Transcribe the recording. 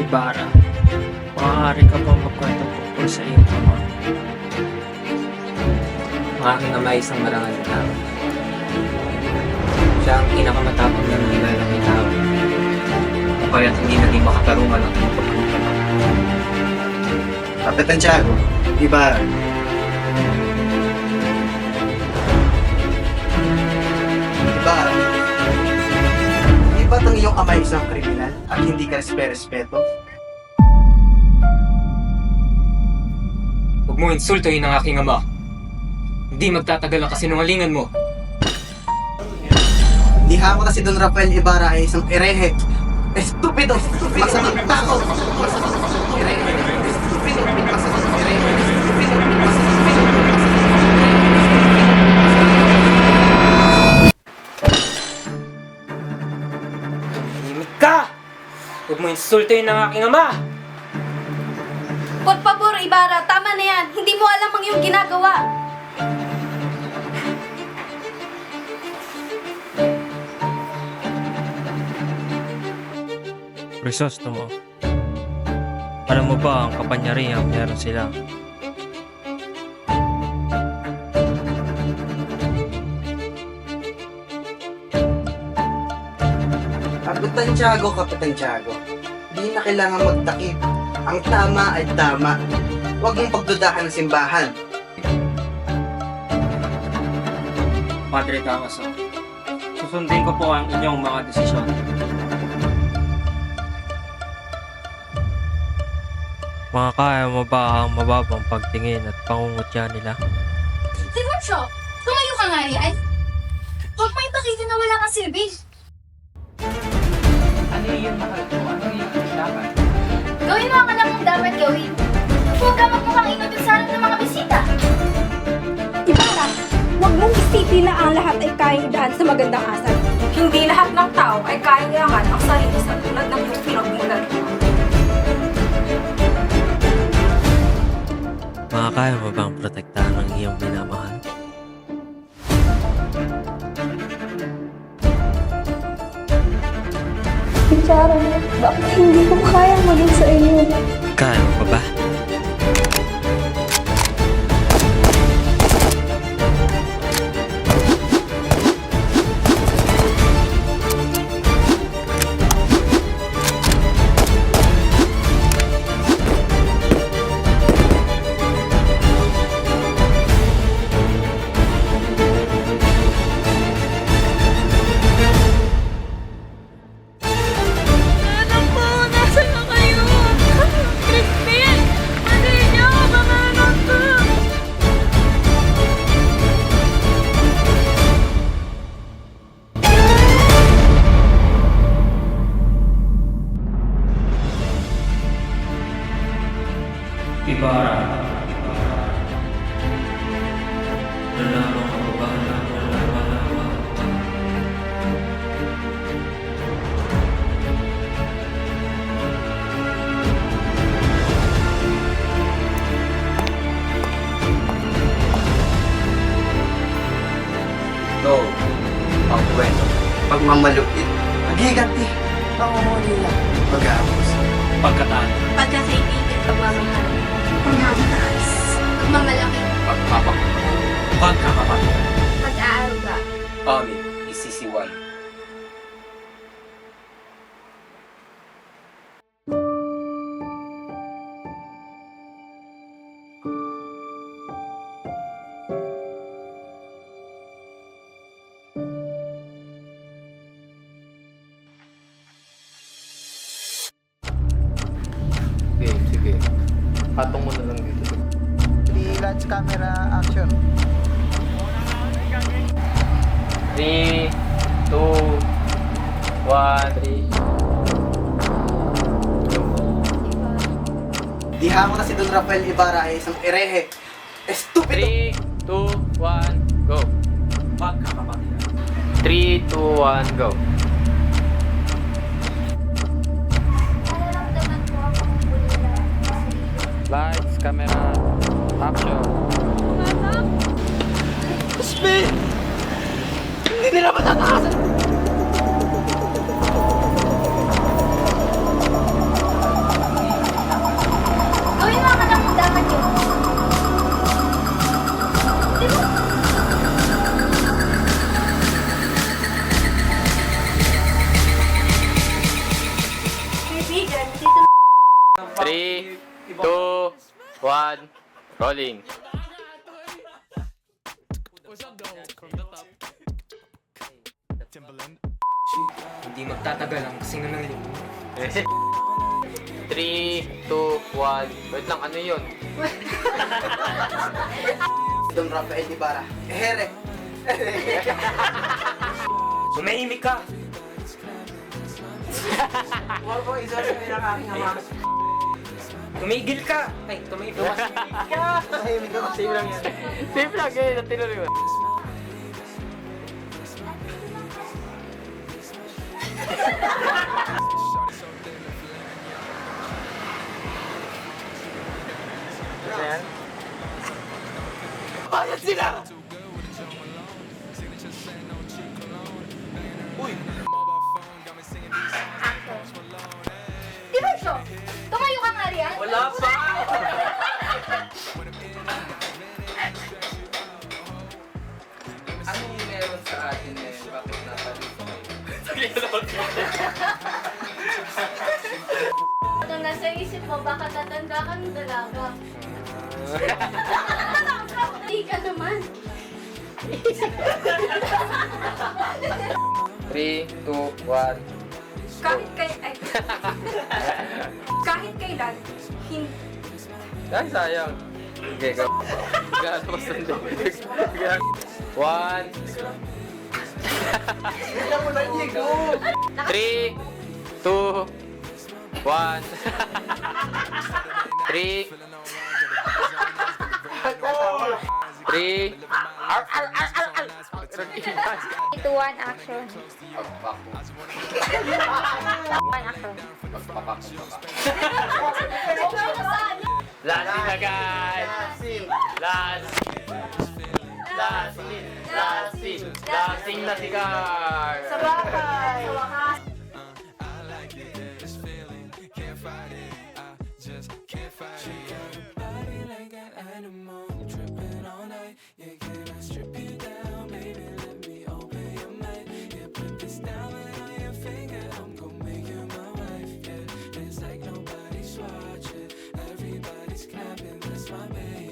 Ibarra, maaari ka bang magkwento tungkol sa iyong ama? Ang aking ama ay isang marangal na tao. Siya ang pinakamatapang na nilalang tao. Kaya't hindi naging makatarungan ang iyong pagkakutan. Kapitan Tiago, Ibarra. Ibarra, di ba't ang iyong ama ay isang kriminal at hindi ka respeto? Huwag mo insultuhin ang aking ama. Hindi magtatagal ang kasinungalingan mo. Liha ko na si Don Rafael Ibarra ay isang erehe. Estupido! Masamang tao! Masamang erehe! Estupido! Masamang erehe! Estupido! Masamang erehe! Himik ka! Huwag mo insultuhin ang aking ama! Por favor, Ibarra, tama na yan. Hindi mo alam ang iyong ginagawa. Crisostomo, alam mo ba ang kapangyarihang meron sila? Kapitan Tiago, di na kailangan magtakip. Ang tama ay tama. Huwag mong pagdudahan ng simbahan. Padre Damaso, susundin ko po ang inyong mga desisyon. Makakaya mo ba ang mababang pagtingin at pangungutya nila? Dimansyo, tumayo ka nga riyan. Huwag mo ipakita na wala kang silbi. Ano yung mahal ko? Ano yung dapat? Gawin mo ang alam mong dapat gawin. Huwag ka magmukhang inutol sa harap ng mga bisita. Ibarra, huwag mong isipin na ang lahat ay kayang idaan sa magandang asal. Hindi lahat ng tao ay kayang iangat ang sarili sa tulad ng iyong pinagmulan. Makakaya mo bang protektahan ang iyong minamahal? Ibarra, bakit hindi ko kaya maging sa iyo? Kaya mo pa ba? Anak ko, nasa na kayo? Crispin! Ano niyo ako, mga anak ko? Ibarra. Nalaman ko ba na nalaman? No. Ang kwento. Pagmamalupit, paghiganti, pangungulila, pag-aapos. Pagkatalo. Pagkakaibigan, pagmamahal, pagmamataas, pagmamalaki, Pagpapak. Pagkakapatid. pag-aaruga. Amin. Isisiway. Sige. Patong mo na lang dito. Lights, camera, action. 3, 2, 1, Diha mo na si Don Rafael Ibarra ay isang erehe. Estupido! 3, 2, 1, go. Pagkakapatiran. 3, 2, 1, go. Nararamdaman ko akong bulila. Lights, camera, action. Pumasok! Kuspi! Hindi nila matatasan! Gawin mo ang anak mo dapat yun. Di ba? Kaibigan, dito 3, 2, 1, rolling. Hindi magtatagal ang kasing ng 3, 2, 1. Wait lang, ano yun? Don Rafael Ibarra. Ehere. Tumahimik ka! Huwag po isa sa ng aking ama. Tumigil ka! Ay, tumigil ka! Tahimik ako. Save lang yan. Save lang eh, natino yun. Ano yan? Bayad sila! Diretso! Tumayo ka nga riyan! Wala pa! Ano yung meron sa atin ngayon? Bakit natalito kayo? Kung nasa isip mo, baka tatanda ka ng dalaga. Hindi ka naman. 3, 2, 1. Kahit kailan, hindi. Ay, sayang. Okay, go. Gano'n pa sando. 1. Sila mo na ligo! 3, 2, 1. 3. 3. Ar, ar, ar, ar, ar. 3, 2, 1, action. 1, action. Last scene na guys! Last scene! Last scene na si Gar! Sa bagay. Sa wakas. It's like nobody's watching. Everybody's clapping. That's my baby.